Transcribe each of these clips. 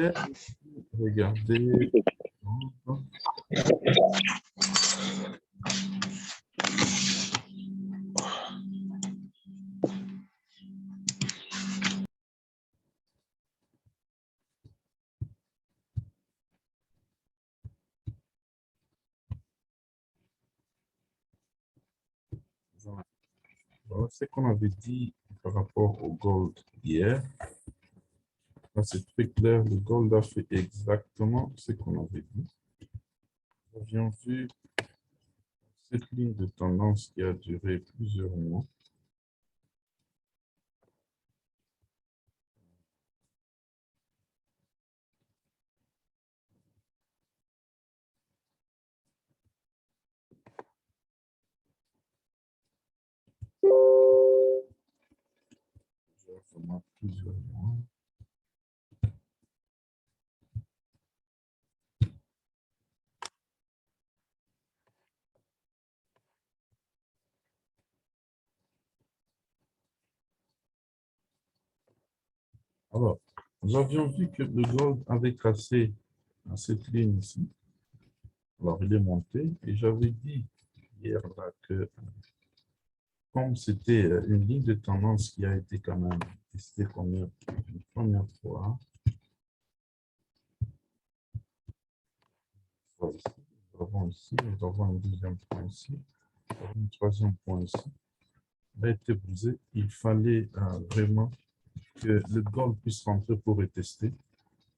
faire, regardez. Voilà ce qu'on avait dit par rapport au gold hier. Là, c'est très clair. Le gold a fait exactement ce qu'on avait dit. Nous avions vu cette ligne de tendance qui a duré plusieurs mois. Plusieurs mois. Alors, nous avions vu que le gold avait cassé à cette ligne ici. Alors, il est monté et j'avais dit hier là que comme c'était une ligne de tendance qui a été quand même testée une première fois, ici, nous avons ici, nous avons un deuxième point ici, un troisième point ici, il a été brisé. Il fallait vraiment que le gold puisse rentrer pour retester.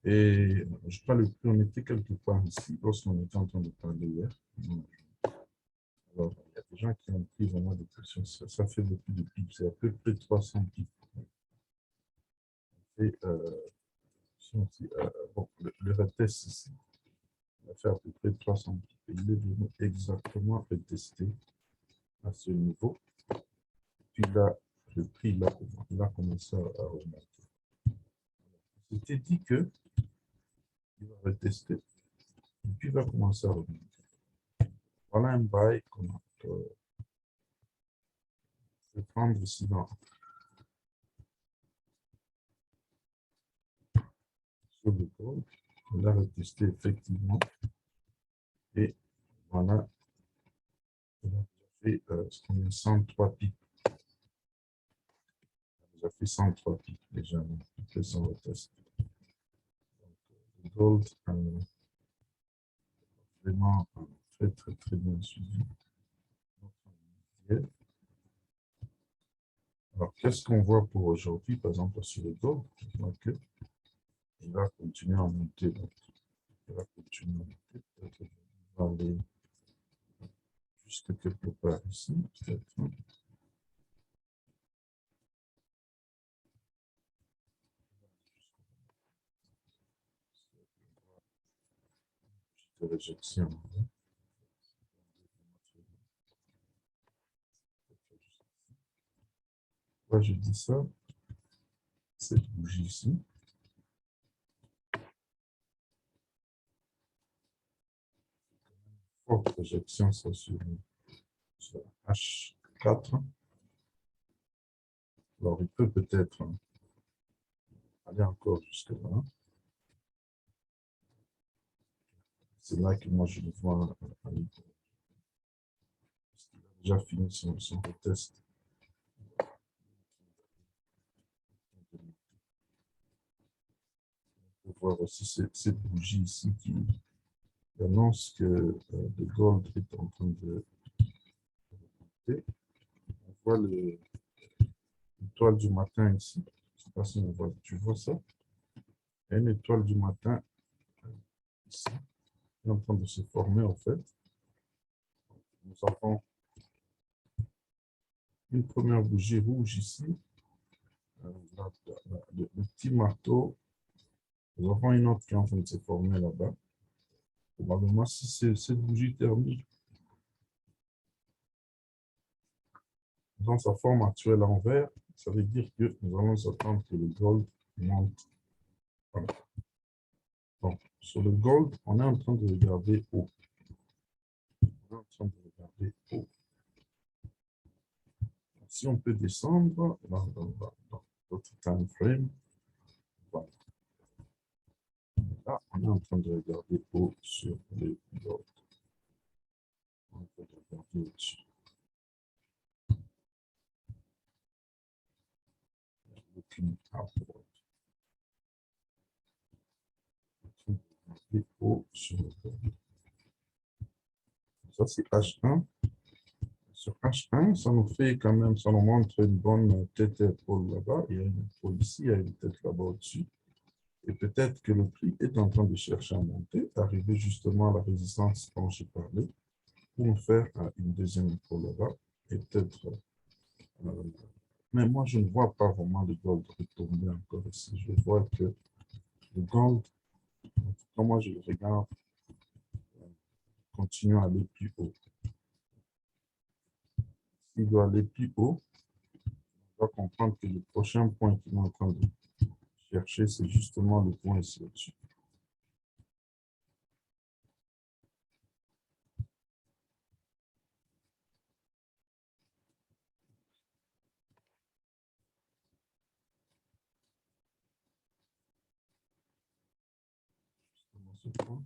Et je crois le prix, on était quelque part ici lorsqu'on était en train de parler hier. Alors, il y a des gens qui ont pris vraiment des pressions. Ça fait beaucoup de pips. C'est à peu près 300 pips. Et bon, le retest ici, on va faire à peu près 300 pips. Et il est venu exactement retester à ce niveau. Puis là, le prix là, il a commencé à remonter. C'était dit que il va retester. Et puis il va commencer à remonter. Voilà un bail qu'on peut prendre ici dans sur le gold. On l'a retesté effectivement. Et voilà, on a fait ce qu'on a 103 pips. On a fait 103 pips déjà, on a fait son retest. Le gold vraiment très très bien suivi. Alors, qu'est-ce qu'on voit pour aujourd'hui, par exemple, sur le gold? Donc, il va continuer à monter. Donc, il va continuer à monter. Peut-être qu'il va aller jusque quelque part ici, peut-être. De réjection. Pourquoi je dis ça? Cette bougie ici. Forte réjection, ça sur H4. Alors, il peut peut-être aller encore jusque-là. C'est là que moi, je le vois aller. Parce qu'il a déjà fini son test. On peut voir aussi cette bougie ici qui annonce que le gold est en train de monter. On voit l'étoile du matin ici. Je ne sais pas si on voit, tu vois ça? Il y a une étoile du matin ici, qui est en train de se former en fait. Nous avons une première bougie rouge ici. Le petit marteau. Nous avons une autre qui est en train de se former là-bas. Probablement, si cette bougie termine dans sa forme actuelle en vert, ça veut dire que nous allons attendre que le gold monte. Voilà. Donc, sur le gold, on est en train de regarder haut. On est en train de regarder haut. Donc, si on peut descendre dans notre time frame, voilà. on est en train de regarder haut sur les gold. On peut regarder au-dessus. Looking upward. Haut sur le gold. Ça, c'est H1. Sur H1, ça nous fait quand même, ça nous montre une bonne tête et épaule là-bas. Il y a une épaule ici, il y a une tête là-bas au-dessus. Et peut-être que le prix est en train de chercher à monter, arriver justement à la résistance dont j'ai parlé, pour nous faire une deuxième épaule là-bas. Et peut-être. Mais moi, je ne vois pas vraiment le gold retomber encore ici. Je vois que le gold, quand moi je le regarde, continue à aller plus haut. S'il doit aller plus haut, on doit comprendre que le prochain point qu'il est en train de chercher, c'est justement le point ici au-dessus. Justement ce point,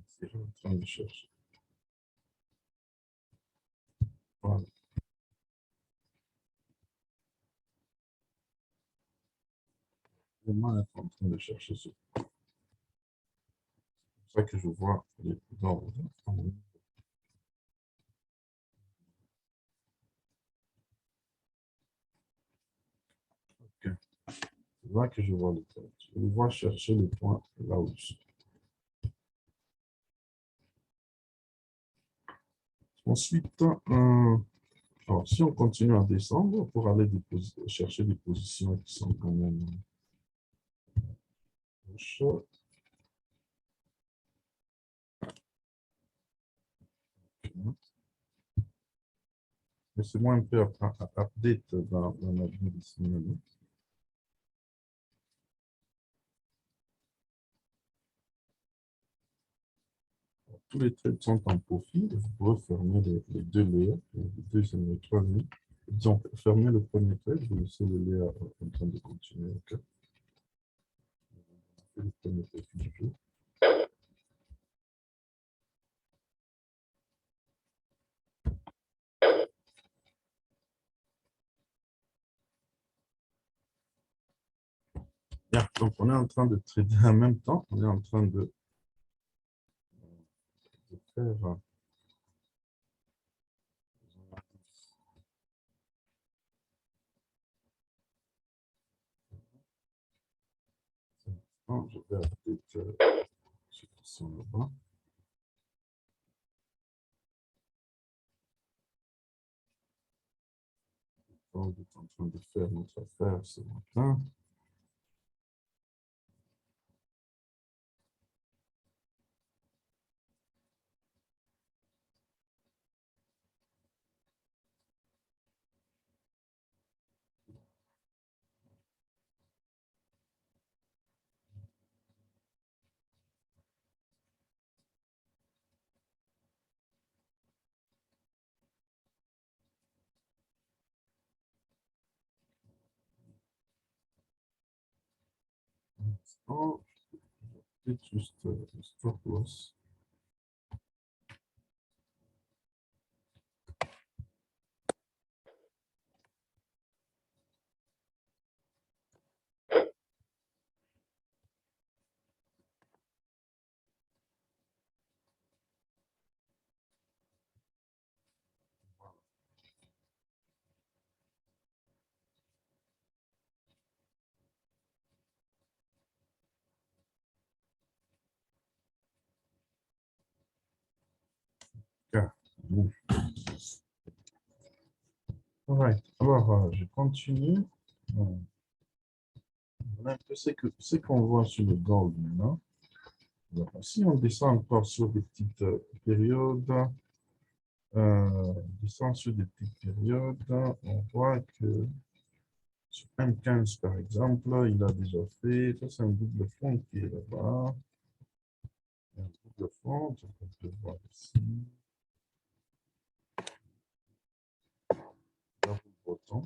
c'est en train de chercher. Voilà. Vraiment être en train de chercher ce point. C'est pour ça que je vois les ordres en haut. Ok. C'est là que je vois le point. Je le vois chercher le point là au-dessus. Ensuite, alors, si on continue à descendre pour aller chercher des positions qui sont quand même gauche. Laissez-moi un peu update dans ma vie d'ici. Tous les trades sont en profil. Vous pouvez fermer les deux layers, les deuxième et le troisième. Disons, fermez le premier trade, vous laissez le layer en train de continuer. Okay. Le premier profil du jeu. Bien, donc on est en train de trader en même temps. On est en train de faire. Je vais update ceux qui sont là-bas. On est en train de faire notre affaire ce matin. Oh, c'est juste stop loss. Bon. Right. Alors, je continue. Voilà un peu ce qu'on voit sur le gold maintenant. Alors, si on descend encore sur des petites périodes, descend sur des petites périodes, on voit que sur M15 par exemple, il a déjà fait, ça c'est un double fond qui est là-bas. Un double fond, donc on peut voir ici. Double bottom.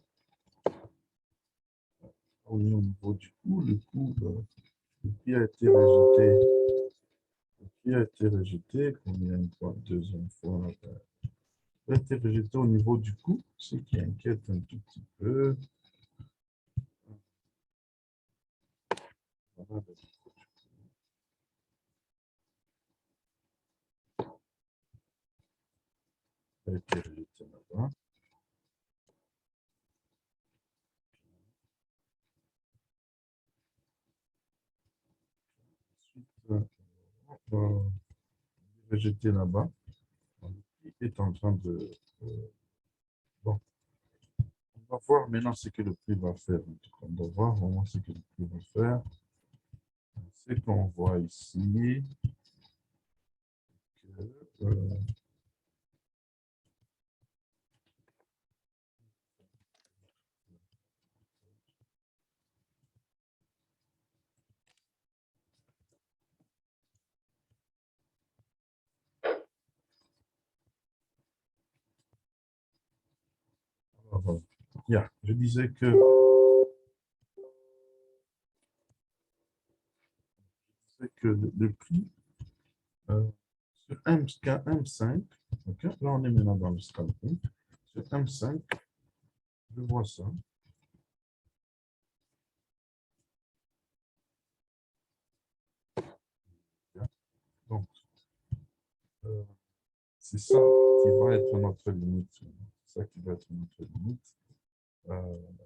On est au niveau du coup, le coup Le prix a été rejeté. Le prix a été rejeté. Combien de fois? Deuxième fois. Il a été rejeté au niveau du coût, ce qui inquiète un tout petit peu. Voilà. Il a été rejeté là-bas. Rejeté là-bas. Le prix est en train de... bon. On va voir maintenant ce que le prix va faire. On va voir vraiment ce que le prix va faire. Ce qu'on voit ici, que, je disais que le prix sur M5, okay, là on est maintenant dans le scalping, sur M5, je vois ça. Donc, c'est ça qui va être notre limite. C'est ça qui va être notre limite.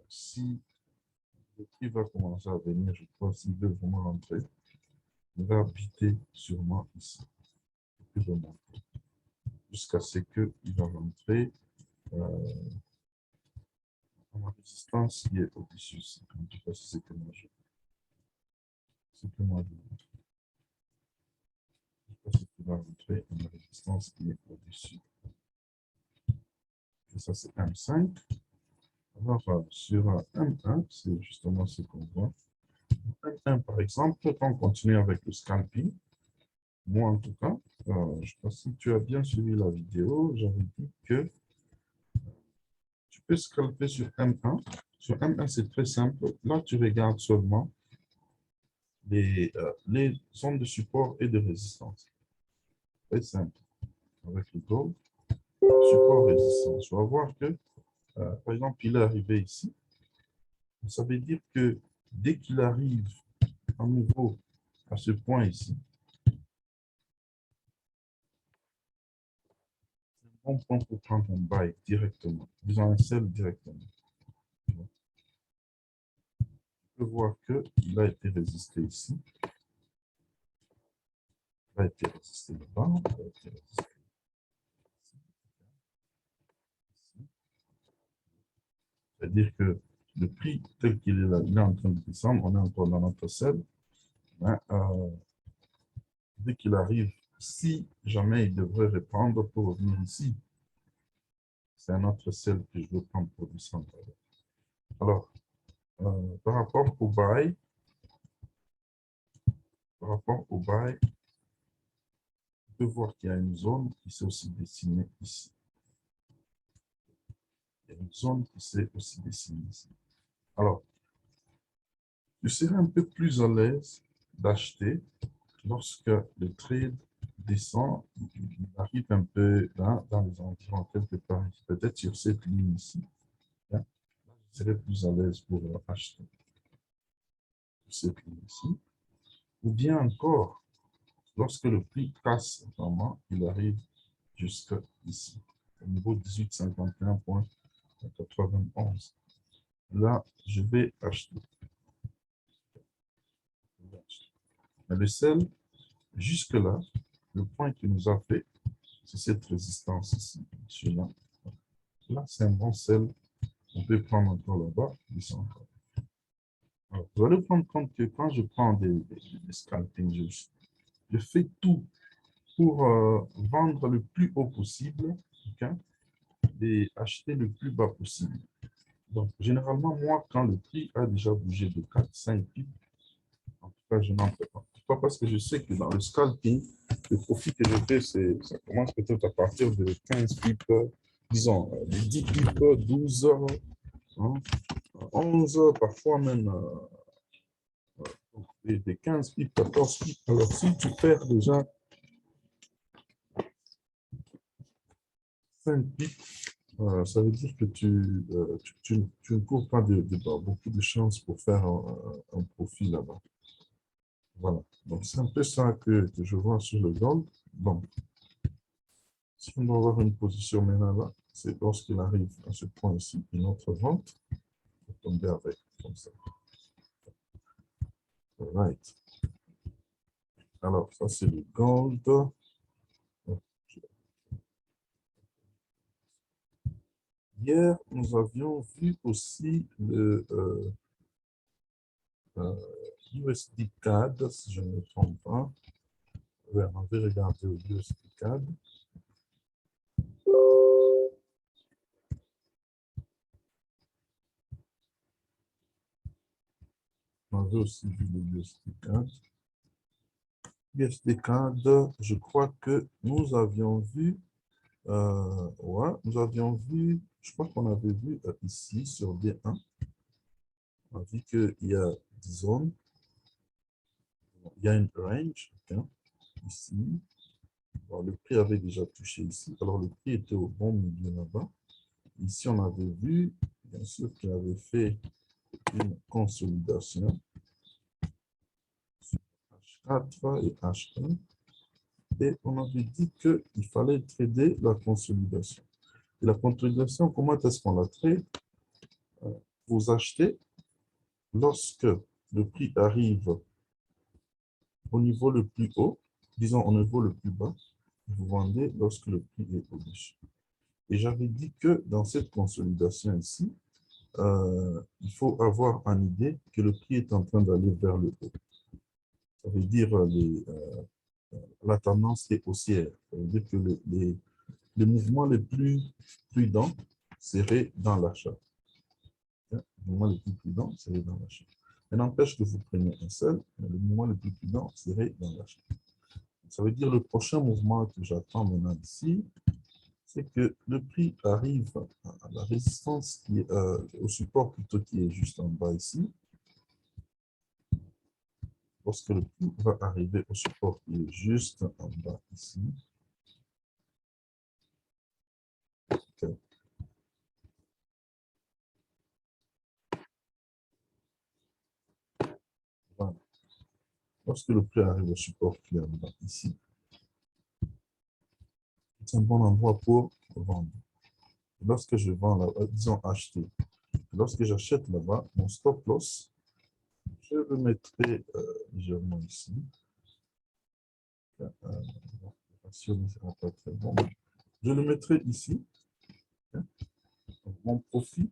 Si le prix va commencer à venir, je crois, s'il veut vraiment rentrer, il va habiter sûrement ici. Jusqu'à ce qu'il va rentrer dans la résistance qui est au-dessus. En tout cas, c'est ce que moi je veux. C'est que moi je veux. Ce qui va rentrer dans la résistance qui est au-dessus. Et ça, c'est M5. Alors, sur M1, c'est justement ce qu'on voit. M1, par exemple, quand on continue avec le scalping, moi, en tout cas, je ne sais pas si tu as bien suivi la vidéo, j'avais dit que tu peux scalper sur M1. Sur M1, c'est très simple. Là, tu regardes seulement les zones de support et de résistance. Très simple. Avec le gold, support, résistance. On va voir que, par exemple, il est arrivé ici. Ça veut dire que dès qu'il arrive à nouveau à ce point ici, on prend pour prendre un buy directement, disons un sell directement. Tu peux voir qu'il a été résisté ici. Il a été résisté là-bas. Il a été résisté ici. C'est-à-dire que le prix tel qu'il est là, il est en train de descendre, on est encore dans notre sell. Ben, dès qu'il arrive, si jamais il devrait reprendre pour revenir ici, c'est un autre sell que je veux prendre pour descendre. Alors, par rapport au buy, on peut voir qu'il y a une zone qui s'est aussi dessinée ici. Il y a une zone qui s'est aussi dessinée ici. Alors, je serais un peu plus à l'aise d'acheter lorsque le trade descend, il arrive un peu là, dans les environs quelque part, peut-être sur cette ligne ici. Hein, je serais plus à l'aise pour acheter cette ligne ici. Ou bien encore, lorsque le prix casse, vraiment, il arrive jusqu'à ici, au niveau 1851,91. Là, je vais acheter. Mais le sell, jusque-là, le point qui nous a fait, c'est cette résistance ici, celui-là. Là, c'est un bon sell. On peut prendre encore là-bas, encore. Alors, vous allez prendre compte que quand je prends des scalping, je fais tout pour vendre le plus haut possible, okay, et acheter le plus bas possible. Donc, généralement, moi, quand le prix a déjà bougé de 4-5 pips, en tout cas, je n'en fais pas. Pourquoi? Parce que je sais que dans le scalping, le profit que je fais, ça commence peut-être à partir de 15 pips, disons, de 10 pips, 12 heures, hein, 11 heures, parfois même. Et des 15 pips, 14 pips. Alors, si tu perds déjà 5 pips, ça veut dire que tu ne cours pas beaucoup de chances pour faire un profit là-bas. Voilà. Donc, c'est un peu ça que je vois sur le gold. Bon, si on doit avoir une position maintenant là, c'est lorsqu'il arrive à ce point ici, une autre vente, pour tomber avec, comme ça. Right. Alors, ça, c'est le gold. Hier, nous avions vu aussi le USD CAD, si je ne me trompe pas. Ouais, on va regarder au USD CAD. On avait aussi vu le USD CAD. USD CAD, je crois que nous avions vu, ouais, nous avions vu, je crois qu'on avait vu ici sur D1, on a vu qu'il y a des zones, il y a une range, okay, ici. Bon, le prix avait déjà touché ici, alors le prix était au bon milieu là-bas. Ici, on avait vu, bien sûr, qu'il avait fait une consolidation sur H4 et H1. Et on avait dit qu'il fallait trader la consolidation. Et la consolidation, comment est-ce qu'on la trade? Vous achetez lorsque le prix arrive au niveau le plus haut, disons au niveau le plus bas, vous vendez lorsque le prix est au-dessus. Et j'avais dit que dans cette consolidation ici, il faut avoir en idée que le prix est en train d'aller vers le haut. Ça veut dire la tendance est haussière. Ça veut dire que les mouvements les plus prudents seraient dans l'achat. Les mouvements les plus prudents seraient dans l'achat. Mais n'empêche que vous preniez un seul, mais le mouvement le plus prudent serait dans l'achat. Ça veut dire le prochain mouvement que j'attends maintenant ici, c'est que le prix arrive à la résistance qui est au support plutôt qui est juste en bas ici. Lorsque le prix va arriver au support qui est juste en bas ici. Okay. Voilà. Lorsque le prix arrive au support qui est en bas ici, c'est un bon endroit pour vendre. Lorsque je vends là, disons acheter, lorsque j'achète là-bas, mon stop loss, je le mettrai légèrement ici. Le ratio ne sera pas très bon. Je le mettrai ici. Donc, mon profit,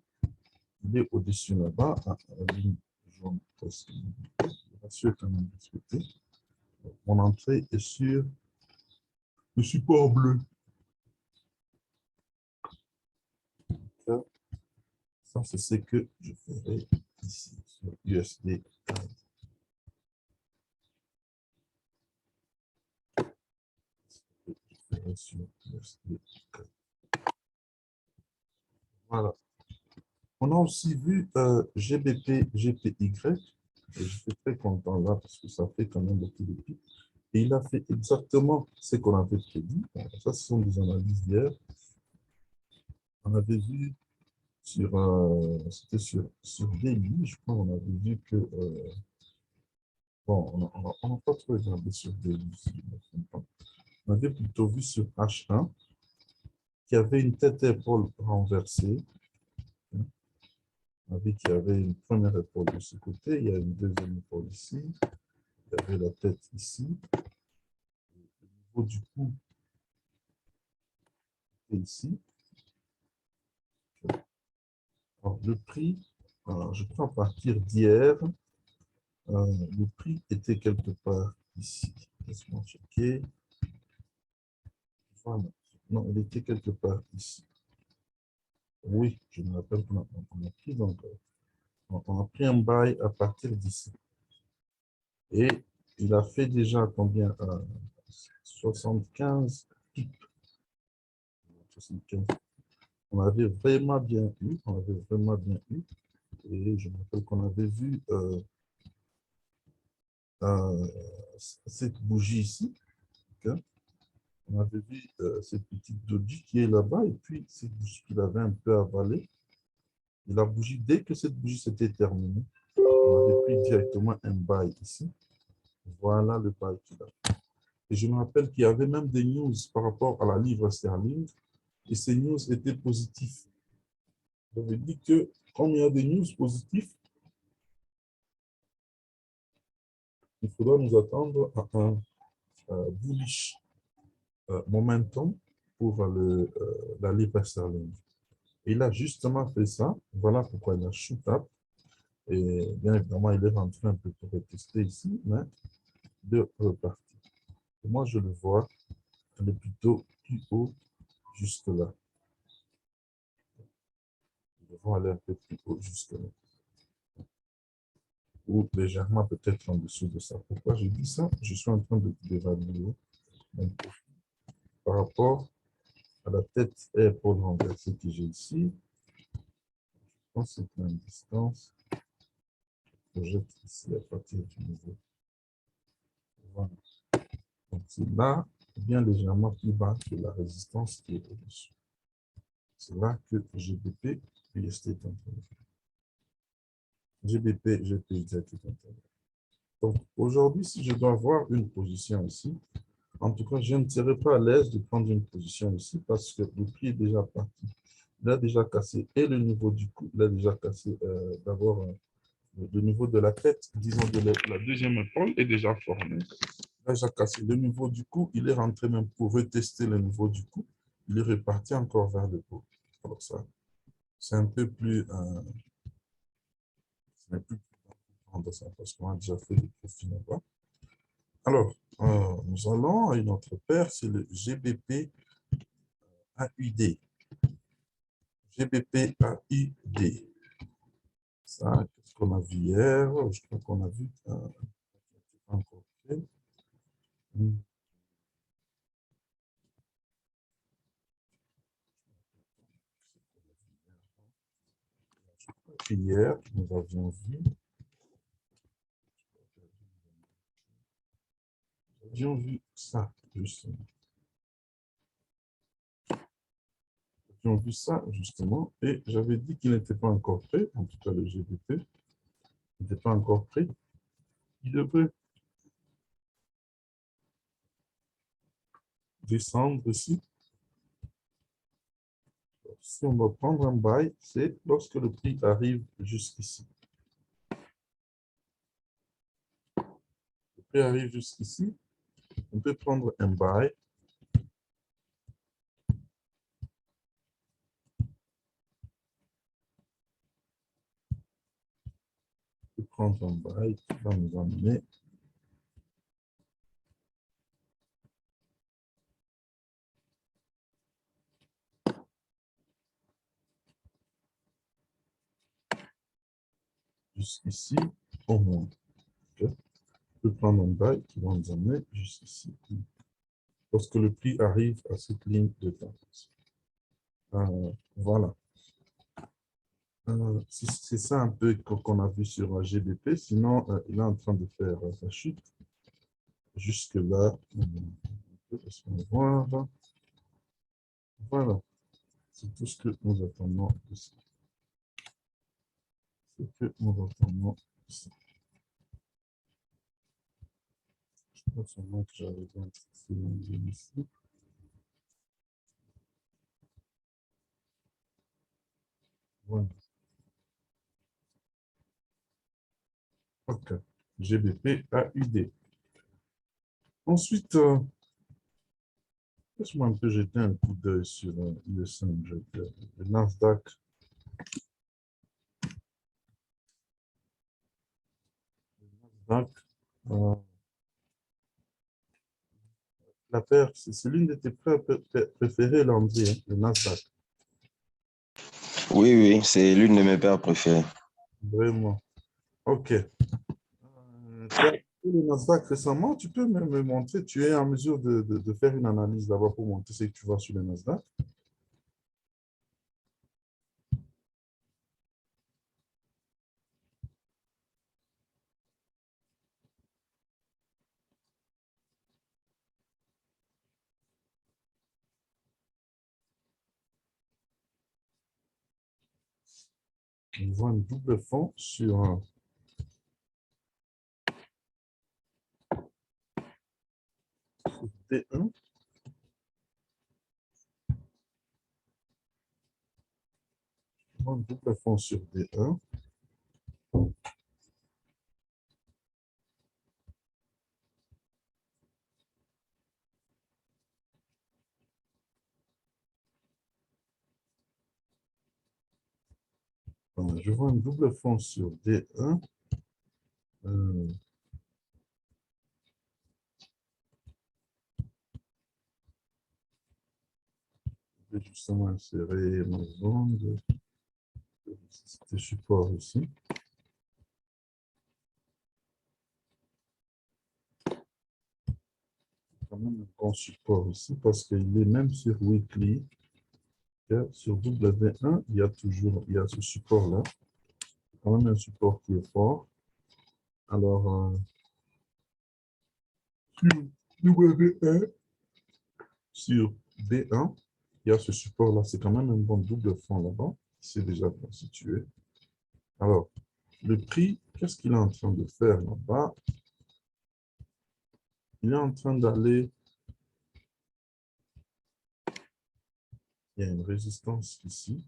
il est au-dessus là-bas, à la ligne jaune. Le ratio est quand même respecté. Mon entrée est sur le support bleu. Ça, c'est ce que je ferai ici sur USD. Sur USD. Voilà. On a aussi vu GBP, GPY. Et je suis très content là parce que ça fait quand même beaucoup de pics. Et il a fait exactement ce qu'on avait prédit. Ça, ce sont des analyses d'hier. On avait vu c'était sur Daily, je crois qu'on avait vu que, bon, on n'a pas trop regardé sur Daily, si je ne me trompe pas. On avait plutôt vu sur H1, qui avait une tête-épaule renversée. On a vu qu'il y avait une première épaule de ce côté, il y a une deuxième épaule ici, il y avait la tête ici. Au niveau du cou, c'est ici. Alors, le prix, je prends à partir d'hier, le prix était quelque part ici. Laisse-moi checker. Voilà. Non, il était quelque part ici. Oui, je me rappelle qu'on a pris, donc, on a pris un bail à partir d'ici. Et il a fait déjà combien? 75 pips. 75. On avait vraiment bien eu, on avait vraiment bien eu. Et je me rappelle qu'on avait vu euh, cette bougie ici. Ok. On avait vu cette petite doji qui est là-bas et puis cette bougie qu'il avait un peu avalée. Et la bougie, dès que cette bougie s'était terminée, on avait pris directement un buy ici. Voilà le buy qu'il a. Et je me rappelle qu'il y avait même des news par rapport à la livre sterling et ces news étaient positifs. J'avais dit que quand il y a des news positifs, il faudra nous attendre à un bullish momentum pour la livre sterling. Et il a justement fait ça. Voilà pourquoi il a shoot up. Et bien évidemment, il est rentré un peu pour tester ici, mais de repartir. Et moi, je le vois, il est plutôt plus haut jusque là. Nous devons aller un peu plus haut jusque là. Ou légèrement peut-être en dessous de ça. Pourquoi je dis ça? Je suis en train d'évaluer mon profil par rapport à la tête et épaule renversée que j'ai ici. Je pense que c'est une distance. Je jette ici à partir du niveau. Voilà. Donc c'est là, bien légèrement plus bas que la résistance qui est au-dessus. C'est là que GBP et UST est intervenu. GBP, GPZ est intervenu. Donc aujourd'hui, si je dois avoir une position ici, en tout cas, je ne serai pas à l'aise de prendre une position ici parce que le prix est déjà parti. Il a déjà cassé et le niveau du coup, il a déjà cassé d'abord le niveau de la tête, disons de la deuxième épaule est déjà formé. Il a déjà cassé le niveau du cou, il est rentré même pour retester le niveau du cou, il est reparti encore vers le haut. Alors ça, c'est un peu plus, de ça parce qu'on a déjà fait des profils là-bas. Alors, nous allons à une autre paire, c'est le GBP AUD. GBP AUD. Ça, qu'est-ce qu'on a vu hier? Je crois qu'on a vu encore fait. Hier, nous avions vu ça, justement. Nous avions vu ça, justement, et j'avais dit qu'il n'était pas encore prêt, en tout cas le GBP n'était pas encore prêt. Il devrait descendre ici. Si on va prendre un buy, c'est lorsque le prix arrive jusqu'ici. Le prix arrive jusqu'ici, on peut prendre un buy. On peut prendre un buy qui va nous amener jusqu'ici au moins. Okay. On peut prendre un buy qui va nous amener jusqu'ici. Lorsque le prix arrive à cette ligne de tendance. Voilà. C'est ça un peu qu'on a vu sur GBP. Sinon, il est en train de faire sa chute. Jusque-là, laisse-moi voir. Voilà. C'est tout ce que nous attendons ici. C'est que nous attendons ici. Je pense seulement que j'avais un ici. Voilà. OK. GBP AUD. Ensuite, laisse-moi un peu jeter un coup d'œil sur le Nasdaq. La paire, c'est l'une de tes paires préférées, Landry, hein, le Nasdaq. Oui, oui, c'est l'une de mes paires préférées. Vraiment. OK. Tu as fait le Nasdaq récemment, tu peux me montrer, tu es en mesure de faire une analyse d'abord pour montrer ce que tu vois sur le Nasdaq. On voit un double fond sur D1. On voit un double fond sur D1. Je vois un double fond sur D1. Je vais justement insérer ma zone de support ici. Quand même un bon support ici parce qu'il est même sur Weekly. Sur W1, il y a ce support-là. Quand même un support qui est fort. Alors, sur W1, sur D1, il y a ce support-là. C'est quand même un bon double fond là-bas. C'est déjà constitué. Alors, le prix, qu'est-ce qu'il est en train de faire là-bas? Il est en train d'aller. Il y a une résistance ici.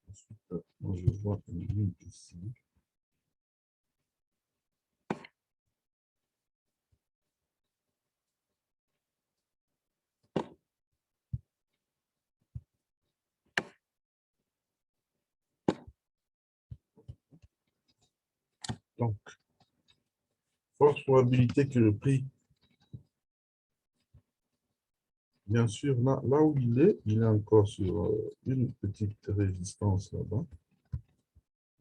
Ensuite, moi, je vois une ligne ici. Donc, forte probabilité que le prix, bien sûr, là où il est encore sur une petite résistance là-bas.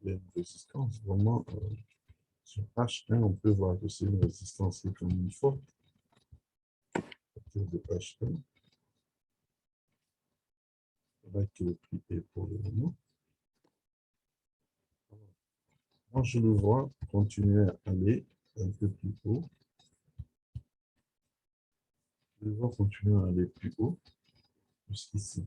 Il y a une résistance vraiment sur H1, on peut voir que c'est une résistance qui est quand même forte. À partir de H1, là que le prix est pour le moment. Moi, je le vois continuer à aller un peu plus haut. Je le vois continuer à aller plus haut, jusqu'ici.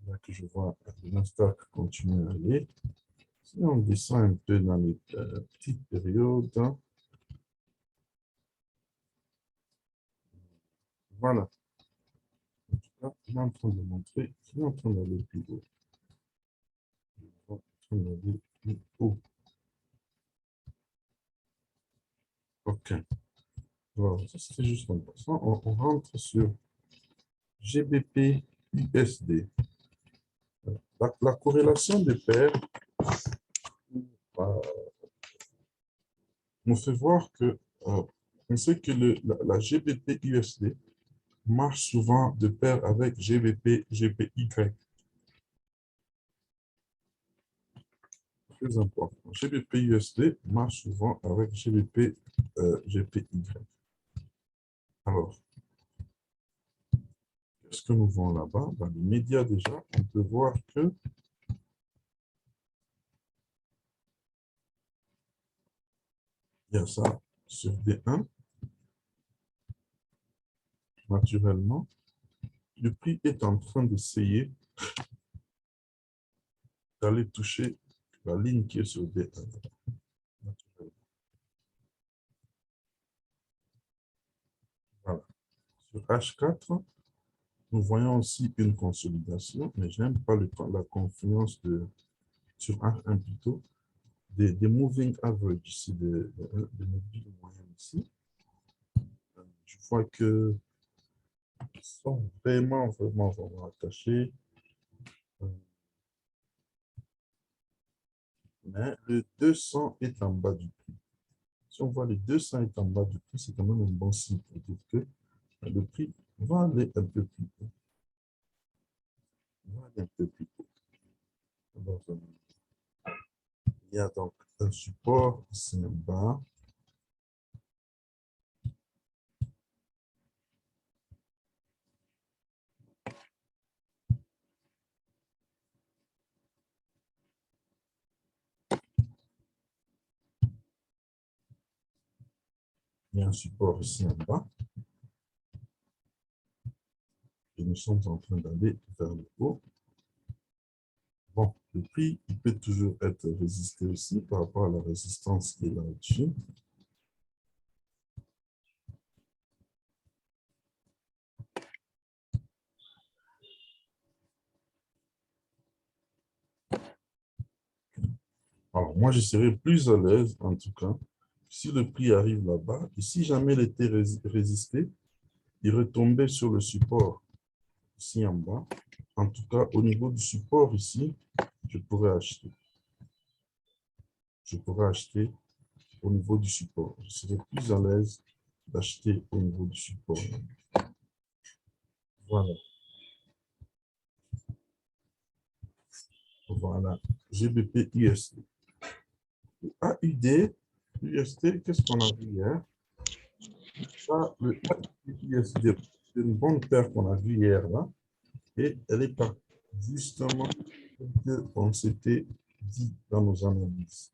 Là que je vois le Nasdaq continuer à aller. Si on descend un peu dans les petites périodes, voilà. En tout cas, il est en train de montrer qu'il est en train d'aller plus haut. Il est en train d'aller plus haut. OK. Voilà, ça c'était juste un passant. On rentre sur GBP USD. La corrélation des paires nous fait voir que on sait que la GBP USD marche souvent de pair avec GBP GPY. Très important. GBP USD marche souvent avec GBP GPY. Alors, qu'est-ce que nous voyons là-bas? Dans les médias déjà, on peut voir que il y a ça sur D1. Naturellement, le prix est en train d'essayer d'aller toucher la ligne qui est sur D1. Voilà. Sur H4, nous voyons aussi une consolidation, mais je n'aime pas la confluence sur H1 plutôt, des moving average ici, de mobiles moyennes ici. Je vois que sont vraiment attachés. Mais le 200 est en bas du prix. Si on voit le 200 est en bas du prix, c'est quand même un bon signe pour dire que le prix va aller un peu plus haut. Va aller un peu plus haut. Alors, il y a donc un support ici en bas. Il y a un support ici en bas. Et nous sommes en train d'aller vers le haut. Bon, le prix, il peut toujours être résisté aussi par rapport à la résistance qui est là au-dessus. Alors, moi, je serais plus à l'aise, en tout cas, si le prix arrive là-bas, et si jamais il était résisté, il retombait sur le support ici en bas. En tout cas, au niveau du support ici, je pourrais acheter. Je pourrais acheter au niveau du support. Je serais plus à l'aise d'acheter au niveau du support. Voilà. Voilà. GBP USD. AUD, USD, qu'est-ce qu'on a vu hier? Ça, le AUD USD, c'est une bonne paire qu'on a vue hier là. Et elle est partie justement on s'était dit dans nos analyses.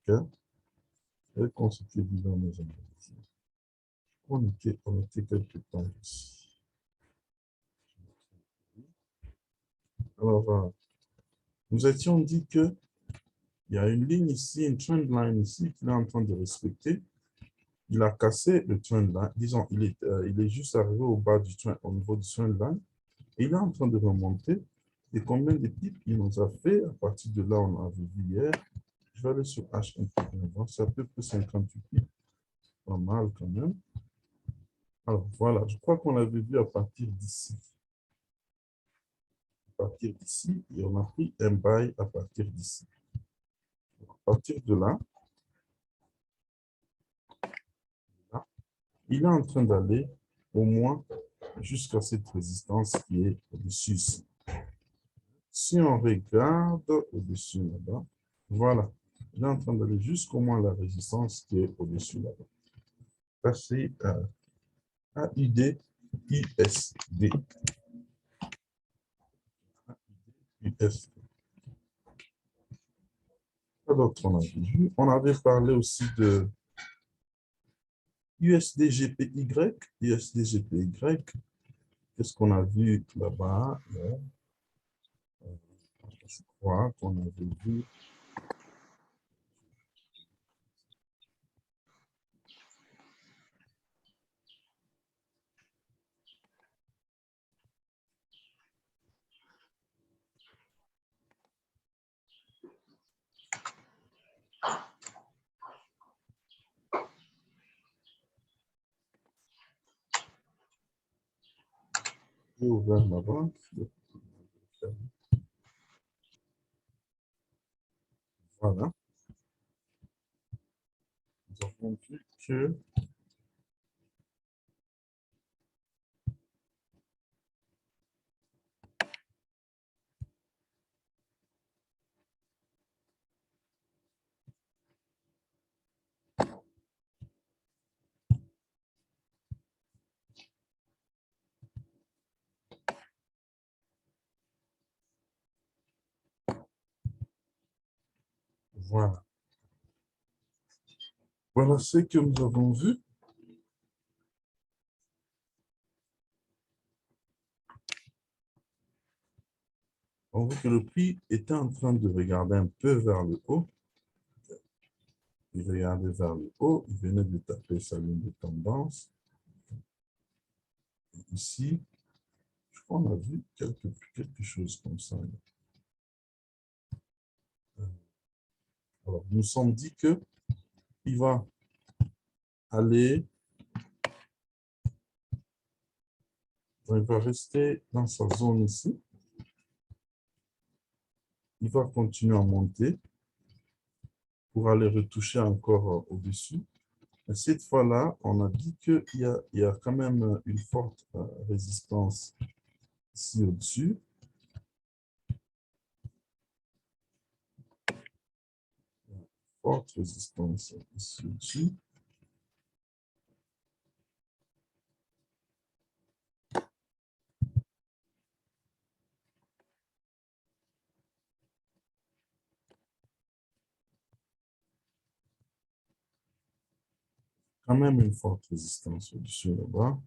Okay? Et qu'on s'était dit dans nos analyses. On était quelque temps ici. Alors, nous étions dit que il y a une ligne ici, une trend line ici qu'il est en train de respecter. Il a cassé le trend line. Disons, il est juste arrivé au bas du trend, au niveau du trend line. Et il est en train de remonter. Et combien de pips il nous a fait? À partir de là, on avait vu hier. Je vais aller sur H un peu plus avant. C'est à peu près 58 pips. Pas mal quand même. Alors voilà, je crois qu'on l'avait vu à partir d'ici. À partir d'ici, et on a pris un buy à partir d'ici. À partir de là, il est en train d'aller au moins jusqu'à cette résistance qui est au-dessus ici. Si on regarde au-dessus là-bas, voilà, il est en train d'aller jusqu'au moins la résistance qui est au-dessus là-bas. Ça, c'est AUD USD. USD. Quoi d'autre on avait vu? On avait parlé aussi de USDGPY. USDGPY. Qu'est-ce qu'on a vu là-bas? Je crois qu'on avait vu. J'ai ouvert ma banque. Voilà. Nous avons vu que voilà. Voilà ce que nous avons vu. On voit que le prix était en train de regarder un peu vers le haut. Il regardait vers le haut. Il venait de taper sa ligne de tendance. Et ici, je crois qu'on a vu quelque chose comme ça. Alors, nous sommes dit que il va aller, il va rester dans sa zone ici. Il va continuer à monter pour aller retoucher encore au-dessus. Et cette fois-là, on a dit qu'il y a quand même une forte résistance ici au-dessus. Forte résistance ici au-dessus. quand même une forte résistance au-dessus là-bas.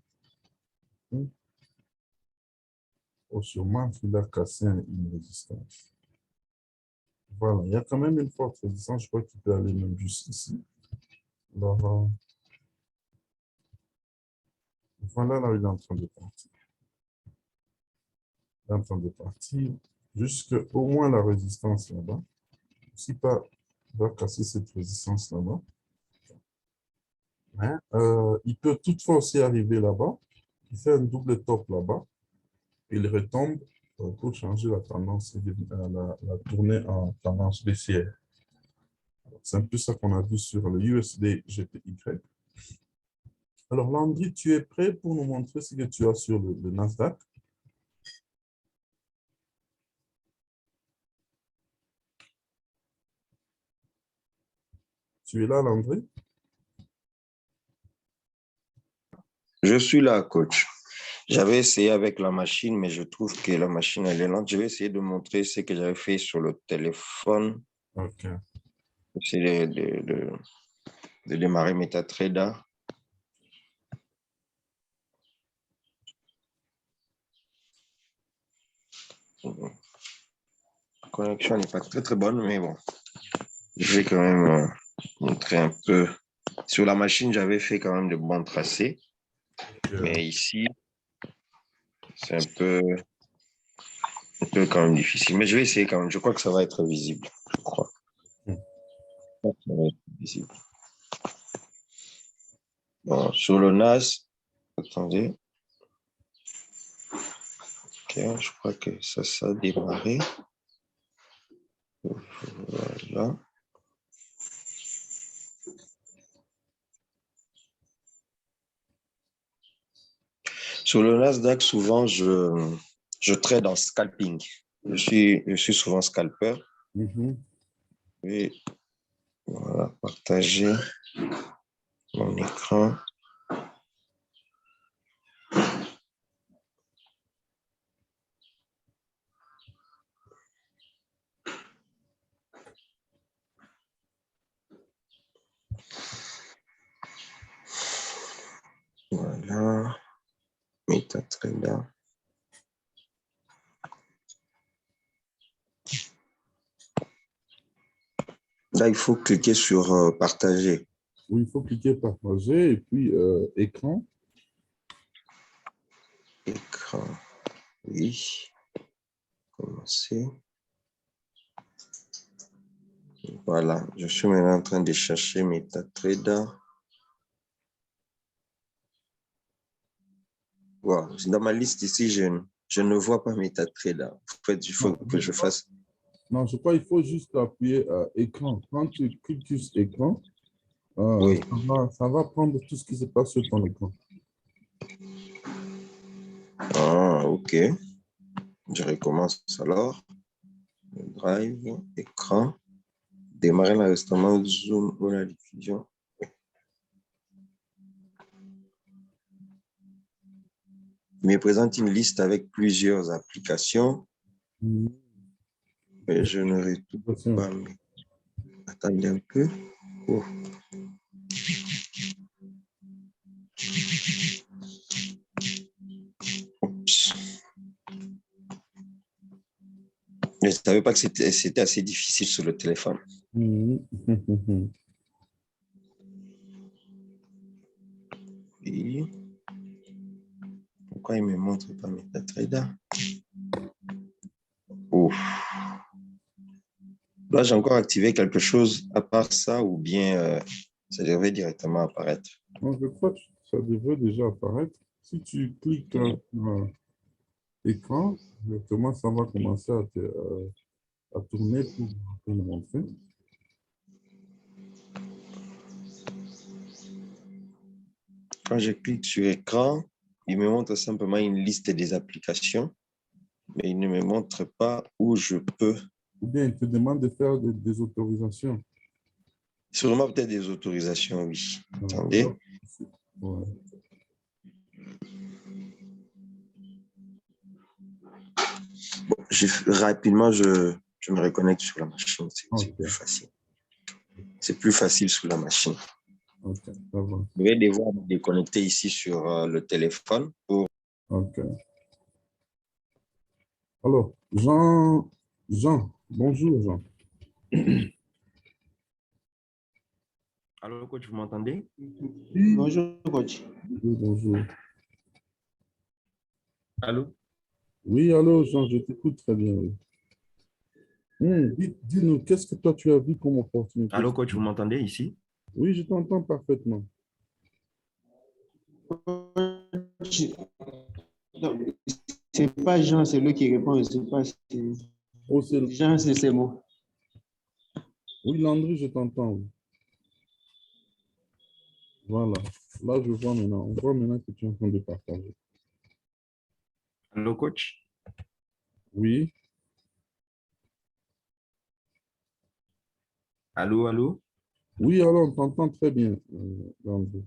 Ou sûrement qu'il a cassé une résistance. Voilà, il y a quand même une forte résistance. Je crois qu'il peut aller même juste ici. Alors, voilà là où il est en train de partir. Il est en train de partir jusqu'au moins la résistance là-bas. Si pas, il va casser cette résistance là-bas. Hein? Il peut toutefois aussi arriver là-bas. Il fait un double top là-bas. Il retombe pour changer la tendance, la tourner en tendance baissière. C'est un peu ça qu'on a vu sur le USD GPY. Alors, Landry, tu es prêt pour nous montrer ce que tu as sur le Nasdaq? Tu es là, Landry? Je suis là, coach. J'avais essayé avec la machine, mais je trouve que la machine, elle est lente. Je vais essayer de montrer ce que j'avais fait sur le téléphone. OK. Essayer de démarrer MetaTrader. La connexion n'est pas très bonne, mais bon. Je vais quand même montrer un peu. Sur la machine, j'avais fait quand même de bons tracés. Mais ici, c'est un peu quand même difficile. Mais je vais essayer quand même. Je crois que ça va être visible. Je crois. Ça va être visible. Bon, sur le NAS, attendez. Ok, je crois que ça a démarré. Voilà. Sur le Nasdaq, souvent, je trade en scalping. Je suis souvent scalper. Et voilà, partager mon écran. Voilà, MetaTrader. Là, il faut cliquer sur partager. Oui, il faut cliquer partager et puis écran. Écran, oui. Commencer. Voilà, je suis maintenant en train de chercher MetaTrader. Wow. Dans ma liste ici, je ne vois pas MetaTrader. En fait, il faut que je fasse. Non, je crois qu'il faut juste appuyer écran. Quand tu cliques sur écran, Oui. ça va prendre tout ce qui se passe sur ton écran. Ah, ok. Je recommence alors. Drive, écran, démarrer l'enregistrement, zoom ou la diffusion. Il me présente une liste avec plusieurs applications. Mais je ne retrouve pas. Attendez un peu. Oh. Oups. Je ne savais pas que c'était assez difficile sur le téléphone. Et pourquoi il ne me montre pas MetaTrader? Ouf. Là, j'ai encore activé quelque chose à part ça ou bien ça devrait directement apparaître. Donc, je crois que ça devrait déjà apparaître. Si tu cliques sur l'écran, directement, ça va commencer à tourner pour le montrer. Quand je clique sur écran, il me montre simplement une liste des applications, mais il ne me montre pas où je peux. Ou bien il te demande de faire des autorisations. Sûrement peut-être des autorisations, oui. Attendez. Ouais. Bon, rapidement, je me reconnecte sur la machine. C'est plus facile. C'est plus facile sur la machine. Ok, ça va. Je vais devoir me déconnecter ici sur le téléphone pour... Ok. Alors, Jean, bonjour, Jean. Allô, coach, vous m'entendez? Oui, Bonjour, coach. bonjour. Allô? Oui, allô, Jean, je t'écoute très bien. Oui. Dis-nous, qu'est-ce que toi tu as vu comme opportunité? Allô, coach, vous m'entendez ici? Oui, je t'entends parfaitement. Coach, non, c'est pas Jean, c'est lui qui répond, je sais pas si Oh, Jean, c'est moi. oui, Landry, je t'entends. Oui. Voilà. Là, je vois maintenant. On voit maintenant que tu es en train de partager. Allô, coach? Oui, Allô, allô? oui, alors on t'entend très bien, Landry.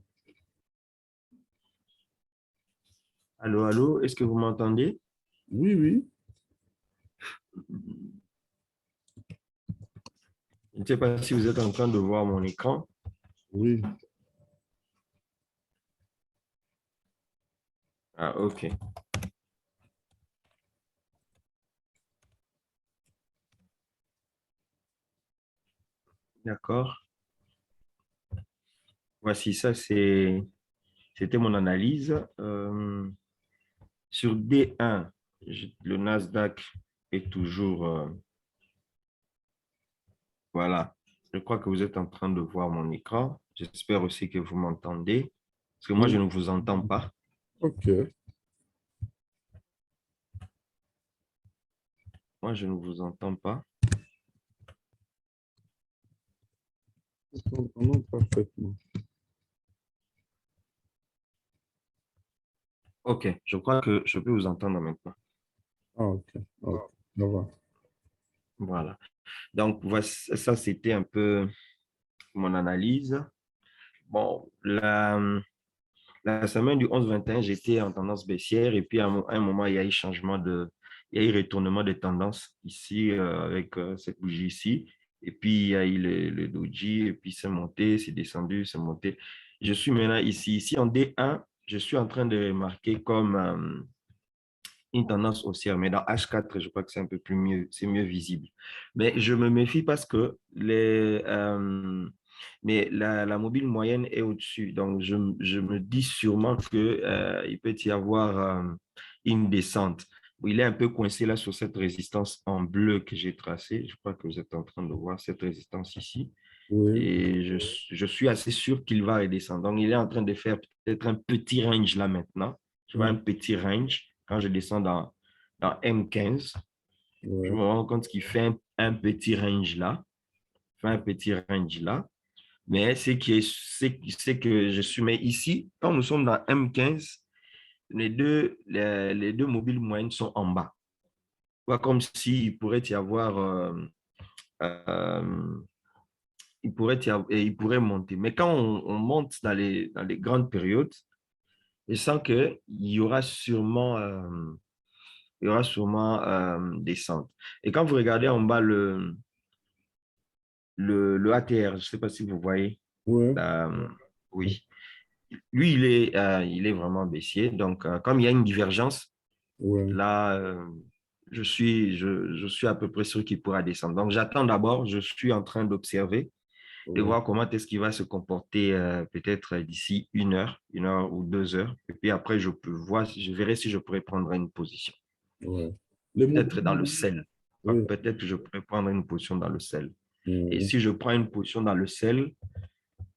Allô, allô? Est-ce que vous m'entendez? Oui, oui. Je ne sais pas si vous êtes en train de voir mon écran. Oui, Ah, OK. D'accord. Voici ça, c'était mon analyse. Sur D1, le Nasdaq est toujours... voilà. Je crois que vous êtes en train de voir mon écran. J'espère aussi que vous m'entendez. Parce que moi, je oui. ne vous entends pas. OK. Moi, je ne vous entends pas. Nous t'entendons parfaitement. OK. Je crois que je peux vous entendre maintenant. Ah, OK. OK. Ça va. Voilà. Donc, voici, ça, c'était un peu mon analyse. Bon, la semaine du 11-21, j'étais en tendance baissière et puis à un moment, il y a eu il y a eu retournement des tendances ici avec cette bougie ici. Et puis, il y a eu le doji et puis c'est monté, c'est descendu, c'est monté. Je suis maintenant ici. Ici, en D1, je suis en train de marquer comme une tendance haussière, mais dans H4, je crois que c'est un peu plus mieux, c'est mieux visible. Mais je me méfie parce que mais la mobile moyenne est au-dessus. Donc, je me dis sûrement que, il peut y avoir une descente. Il est un peu coincé là sur cette résistance en bleu que j'ai tracée. Je crois que vous êtes en train de voir cette résistance ici. Oui. Et je suis assez sûr qu'il va redescendre. Donc, il est en train de faire peut-être un petit range là maintenant. Je vois un Mm. petit range. Quand je descends dans M15, je Ouais. me rends compte qu'il fait un petit range là. Fait un petit range là. Mais c'est que je suis. Mais ici, quand nous sommes dans M15, les deux mobiles moyennes sont en bas. Quoi, comme s'il pourrait y avoir. Euh, il pourrait monter. Mais quand on monte dans les grandes périodes, je sens qu'il y aura sûrement descente. Et quand vous regardez en bas le ATR, je ne sais pas si vous voyez, Ouais. oui, lui, il est vraiment baissier. Donc, comme il y a une divergence, Ouais. là, je suis à peu près sûr qu'il pourra descendre. Donc, j'attends d'abord, je suis en train d'observer de Ouais. voir comment est-ce qu'il va se comporter peut-être d'ici une heure ou 2 heures. Et puis après, je verrai si je pourrais prendre une position. Ouais. Les Peut-être dans le mobiles. sel. Oui. Peut-être que je pourrais prendre une position dans le sel. Et Mm. si je prends une position dans le sel,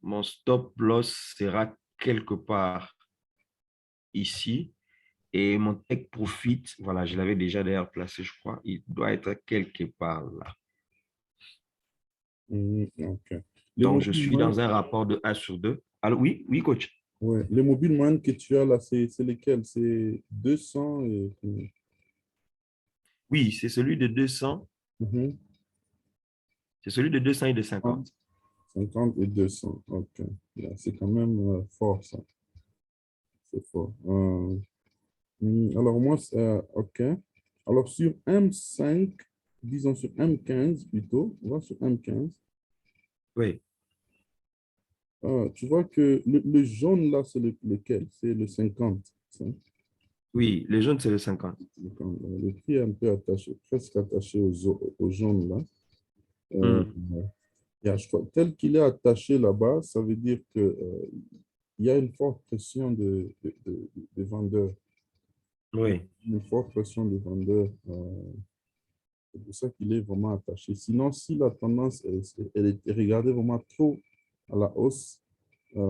mon stop loss sera quelque part ici. Et mon take profit, voilà, je l'avais déjà d'ailleurs placé, je crois. Il doit être quelque part là. OK. Les Donc, je mobiles suis moyennes, dans un rapport de 1/2. Alors, oui, oui, coach. ouais. Les mobiles moyennes que tu as là, c'est lesquels? C'est 200 et... Oui, c'est celui de 200. Mhm. C'est celui de 200 et de 50 50. 50 et 200. OK. Là, c'est quand même fort, ça. C'est fort. Alors, moi, OK. Alors, sur M5, disons sur M15 plutôt, on va sur M15. Oui. Tu vois que le jaune là, c'est lequel? C'est le 50. Ça. Oui, les jaunes, c'est le 50. Le prix est un peu attaché, presque attaché au jaune là. Euh, Hmm. je crois, tel qu'il est attaché là-bas, ça veut dire que, il y a une forte pression de vendeurs. Oui. Une forte pression de vendeurs. C'est pour ça qu'il est vraiment attaché. Sinon, si la tendance, elle est regardée vraiment trop à la hausse, elle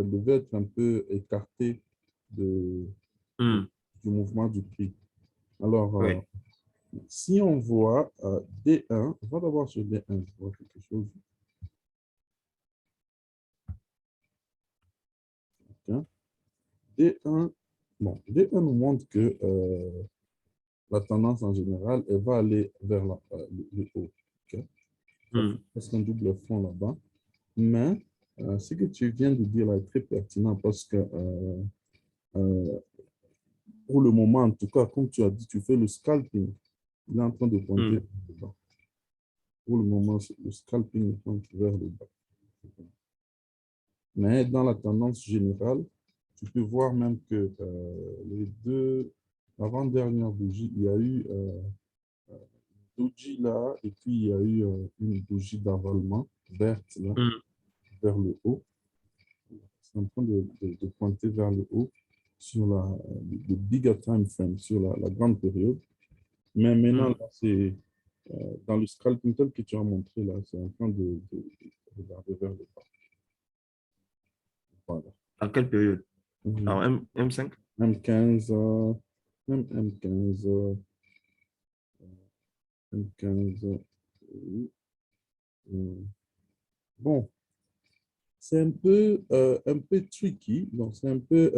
devait être un peu écartée de, Hmm. du mouvement du prix. Alors, Oui. si on voit D1, on va d'abord sur D1, je vois quelque chose. Tiens. D1, bon, D1 nous montre que la tendance en général, elle va aller vers le haut. Ok. Ça fait Hmm. presque un double fond là-bas. Mais ce que tu viens de dire là est très pertinent parce que euh, pour le moment, en tout cas, comme tu as dit, tu fais le scalping. Il est en train de pointer Hmm. vers le bas. Pour le moment, le scalping pointe vers le bas. Mais dans la tendance générale, tu peux voir même que les deux, l'avant-dernière bougie, il y a eu une bougie là, et puis il y a eu une bougie d'avalement verte là, Hmm. vers le haut. C'est en train de pointer vers le haut sur le bigger time frame, sur la grande période. Mais maintenant, Hmm. là, c'est dans le scalping tel que tu as montré là, c'est en train de regarder vers le bas. Voilà. À quelle période? Mhm. Alors, M5? M15, même M15, M15. Oui. Bon, c'est un peu tricky, donc c'est un peu,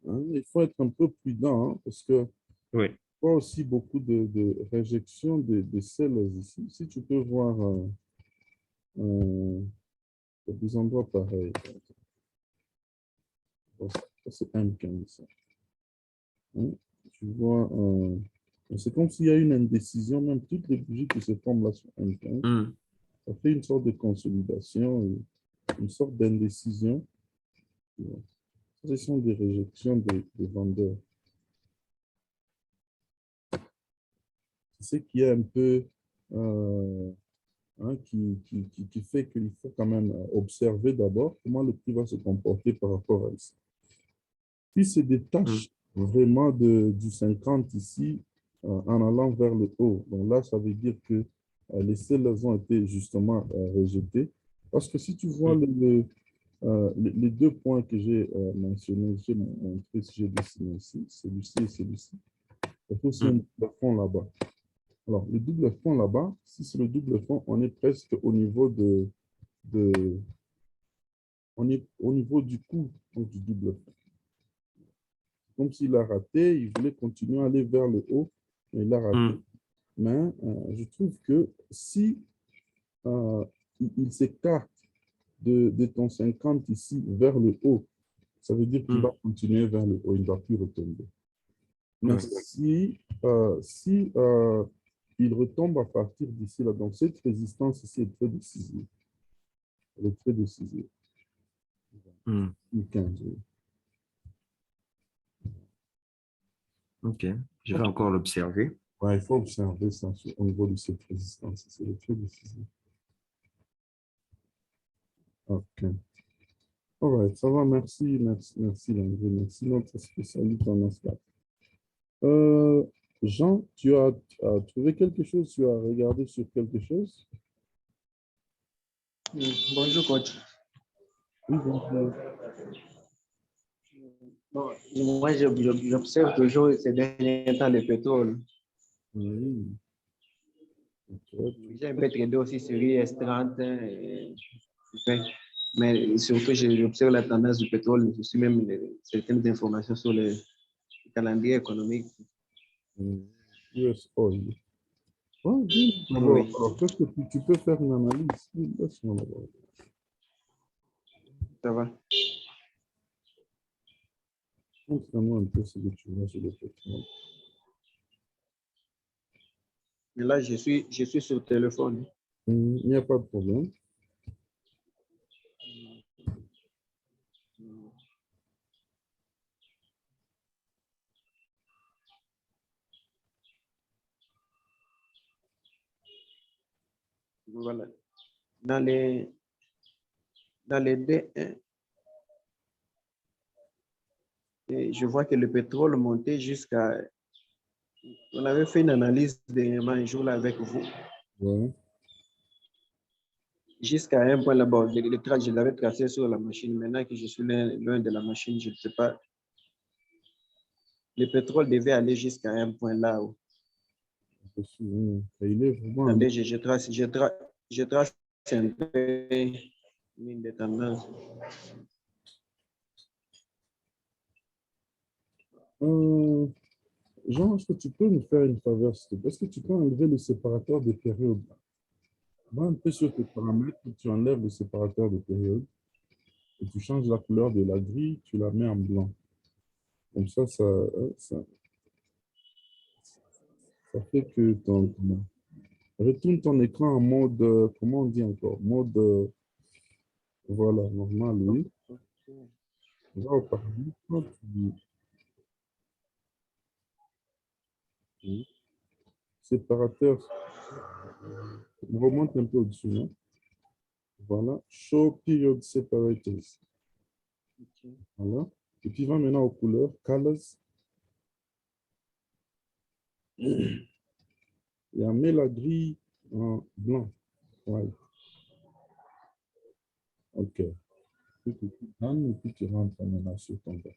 hein, il faut être un peu prudent hein, parce que Oui. voit aussi beaucoup de réjection de selles ici. Si tu peux voir des endroits pareils, ça, c'est M15. Hein. Tu vois, c'est comme s'il y a une indécision, même toutes les bougies qui se forment là sur M15, Hmm. ça fait une sorte de consolidation, une sorte d'indécision. Ce sont des réjections des vendeurs. C'est ce qui est un peu hein, qui fait qu'il faut quand même observer d'abord comment le prix va se comporter par rapport à ça. Puis se Hmm. détache vraiment du 50 ici en allant vers le haut. Donc là, ça veut dire que les sellers ont été justement rejetés. Parce que si tu vois Hmm. les deux points que j'ai mentionnés, j'ai montré, j'ai dessiné ici, celui-ci et celui-ci, il y a aussi un Hmm. double fond là-bas. Alors, le double fond là-bas, si c'est le double fond, on est presque au niveau de on est au niveau du coup donc, du double fond. Comme s'il a raté, il voulait continuer à aller vers le haut, mais il a raté. Hmm. Mais je trouve que si euh, il s'écarte de ton 50 ici vers le haut, ça veut dire qu'il va Hmm. continuer vers le haut, il ne va plus retomber. Mais Oui. si il retombe à partir d'ici là, donc cette résistance ici est très décisive. Elle est très décisive. Hmm. 15, oui. OK. Je vais encore l'observer. Ouais, il faut observer ça au niveau de cette résistance. C'est très décisif. OK. All right, ça va, merci, Landry. Merci, notre spécialiste en Nasdaq. Euh, Jean, as trouvé quelque chose? Tu as regardé sur quelque chose? Bonjour, coach. Oui, bonjour. Bon, moi, j'observe toujours ces derniers temps le pétrole. Oui. Ok. J'ai un peu tradé aussi sur IS30, mais surtout, j'observe la tendance du pétrole. Je suis même certaines informations sur le calendrier économique. US Oil. Ouais, dis d'abord, Oui, alors, qu'est-ce que tu peux faire une analyse? Oui, laisse-moi d'abord. ça va. Montre-moi un peu ce que tu vois sur le pétrole. Mais là, je suis sur le téléphone. Il n'y a pas de problème. Voilà. Dans les D1, et je vois que le pétrole montait jusqu'à... On avait fait une analyse dernièrement un jour là avec vous. Ouais. Jusqu'à un point là-bas, je l'avais tracé sur la machine. Maintenant que je suis loin de la machine, je ne sais pas. Le pétrole devait aller jusqu'à un point là-haut. Il est vraiment... Attendez, je trace un peu ligne de tendance. Jean, est-ce que tu peux me faire une faveur, s'il te plaît? Est-ce que tu peux enlever le séparateur de période? Va un peu sur tes paramètres, tu enlèves le séparateur de période et tu changes la couleur de la grille, tu la mets en blanc. Comme ça fait que retourne ton écran en mode, comment on dit encore? Mode, voilà, normal, oui. Va au paramètre, oui. Séparateur, on remonte un peu au-dessus, hein. Voilà, show period separators. Voilà. Et puis, va maintenant aux couleurs, colors. Et on met la grille en blanc. Ouais. OK. Puis tu donnes et puis tu rentres maintenant sur ton bas.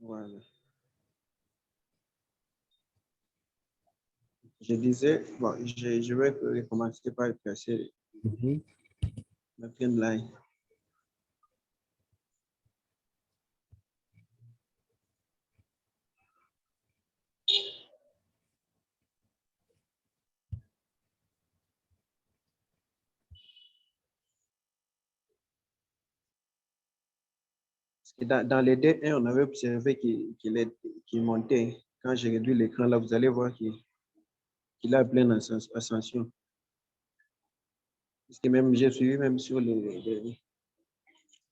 Voilà. Je disais, bon, je vais recommencer par placer la trend line. Dans les D1, on avait observé qu'il montait. Quand j'ai réduit l'écran, là, vous allez voir qu'il a plein ascension. Parce que même j'ai suivi même sur les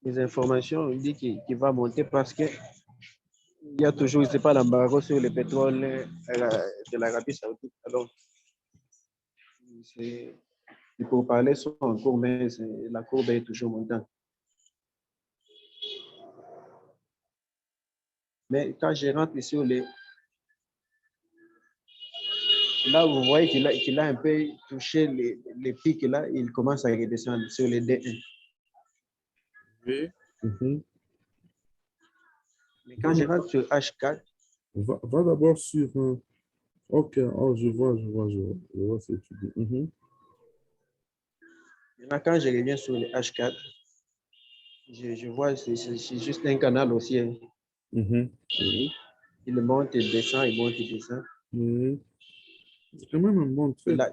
informations, il dit qu'il va monter parce que il y a toujours, c'est pas l'embargo sur le pétrole de l'Arabie Saoudite. Alors, les pourparlers sont en cours, mais la courbe est toujours montante. Mais quand je rentre sur les... Là, vous voyez qu'il a un peu touché les pics là, il commence à redescendre sur les D1. Oui. Mais quand je rentre sur H4, Va d'abord sur... OK, oh, je vois ce que tu dis. maintenant, quand je reviens sur le H4, je vois c'est juste un canal haussier. Oui. Il monte, il descend, il monte, il descend. C'est quand même un bon Et trait. là,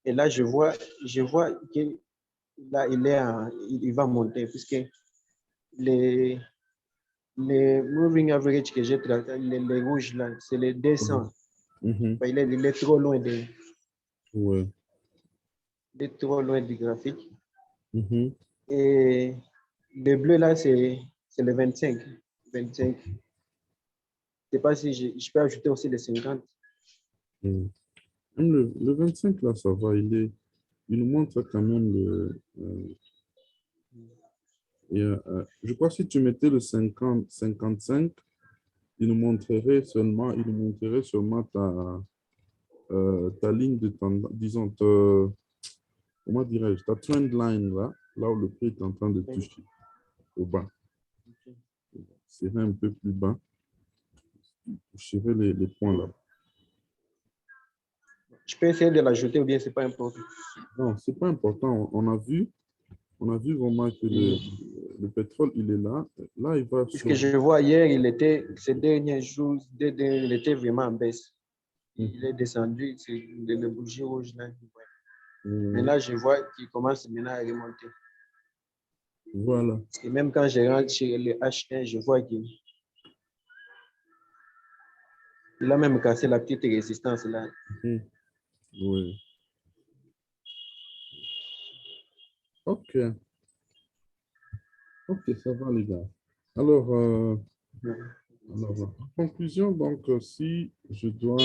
et là je vois que là, il va monter, puisque les moving average que j'ai traité, les rouges là, c'est les 200. Il est trop loin Ouais. il est trop loin du graphique. Et le bleu là, c'est le 25. 25. Je ne sais pas si je peux ajouter aussi les 50. Même le 25, là, ça va. Il nous montre quand même je crois que si tu mettais le 50, 55, il nous montrerait seulement ta ligne de tendance, disons, comment dirais-je, ta trend line, là où le prix est en train de toucher au bas. C'est un peu plus bas. Tu toucherais les points là. Je peux essayer de l'ajouter ou bien c'est pas important? Non, c'est pas important. On a vu vraiment que le pétrole, il est là. Là, il va Puisque je vois hier, ces derniers jours, il était vraiment en baisse. Il est descendu, c'est le bougie rouge là. Mais là, je vois qu'il commence maintenant à remonter. Voilà. Et même quand je rentre chez le H1, je vois qu'il a même cassé la petite résistance là. Oui. OK. OK, ça va, les gars. Alors, en conclusion, donc, si je dois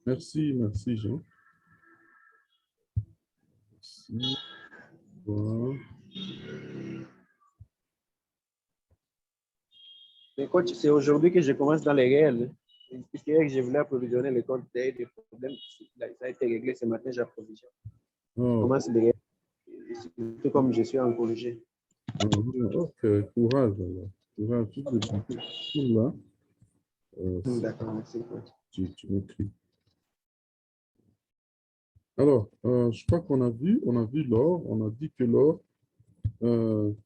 Merci, merci, Jean. Merci. Voilà. Mais coach, c'est aujourd'hui que je commence dans les réels. Puisque hier, je voulais approvisionner le compte, il y a eu des problèmes. Ça a été réglé ce matin, j'approvisionne. Je Oh, commence les réels. Surtout comme je suis en congé. ok, courage. Alors. Courage, tout le temps. Tout là, D'accord, merci, coach. tu m'écris. Alors, je crois qu'on a vu l'or. On a dit que l'or, il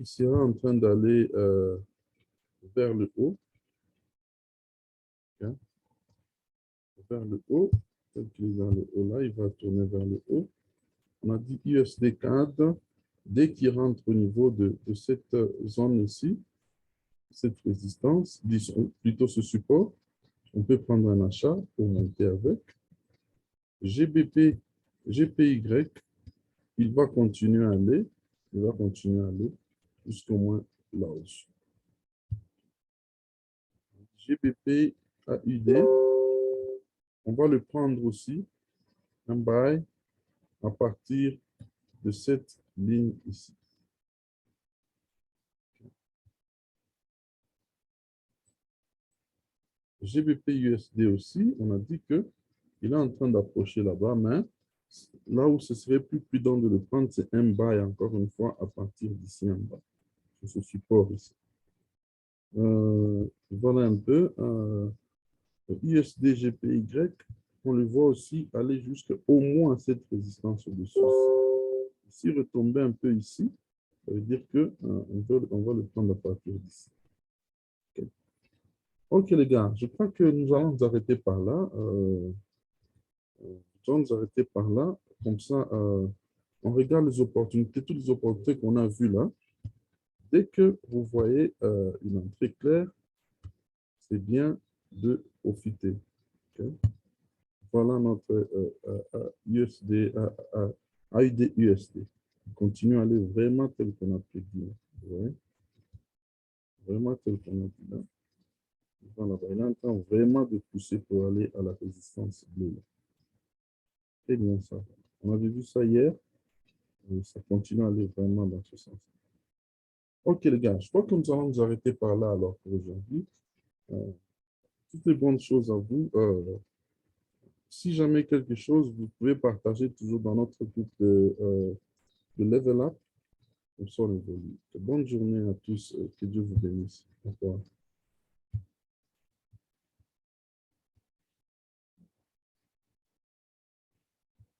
sera en train d'aller vers le haut. Okay. Vers le haut. Tel qu'il est vers le haut là, il va tourner vers le haut. On a dit USD CAD, dès qu'il rentre au niveau de cette zone ici, cette résistance, plutôt ce support, on peut prendre un achat pour monter avec. GBP, GPY, il va continuer à aller, jusqu'au moins là-dessus. GBP AUD, on va le prendre aussi, un buy à partir de cette ligne ici. GBP USD aussi, on a dit qu'il est en train d'approcher là-bas, mais là où ce serait plus prudent de le prendre, c'est un buy, encore une fois, à partir d'ici en bas, sur ce support ici. Voilà un peu. USD GPY, on le voit aussi aller jusqu'au moins cette résistance au-dessus. Ici, retomber un peu ici, ça veut dire qu'on va le prendre à partir d'ici. Ok, les gars, je crois que nous allons nous arrêter par là. Comme ça, on regarde les opportunités, toutes les opportunités qu'on a vues là. Dès que vous voyez une entrée claire, c'est bien de profiter. Okay? Voilà notre USD, AUD USD. On continue à aller vraiment tel qu'on a prédit. Ouais. Vraiment tel qu'on a dit là. Voilà, il est en train vraiment de pousser pour aller à la résistance bleue. C'est bien ça. On avait vu ça hier. Et ça continue à aller vraiment dans ce sens. Ok les gars, je crois que nous allons nous arrêter par là alors pour aujourd'hui. Toutes les bonnes choses à vous. Si jamais quelque chose, vous pouvez partager toujours dans notre groupe de Level Up. Comme ça, on évolue. Bonne journée à tous. Que Dieu vous bénisse. Au revoir.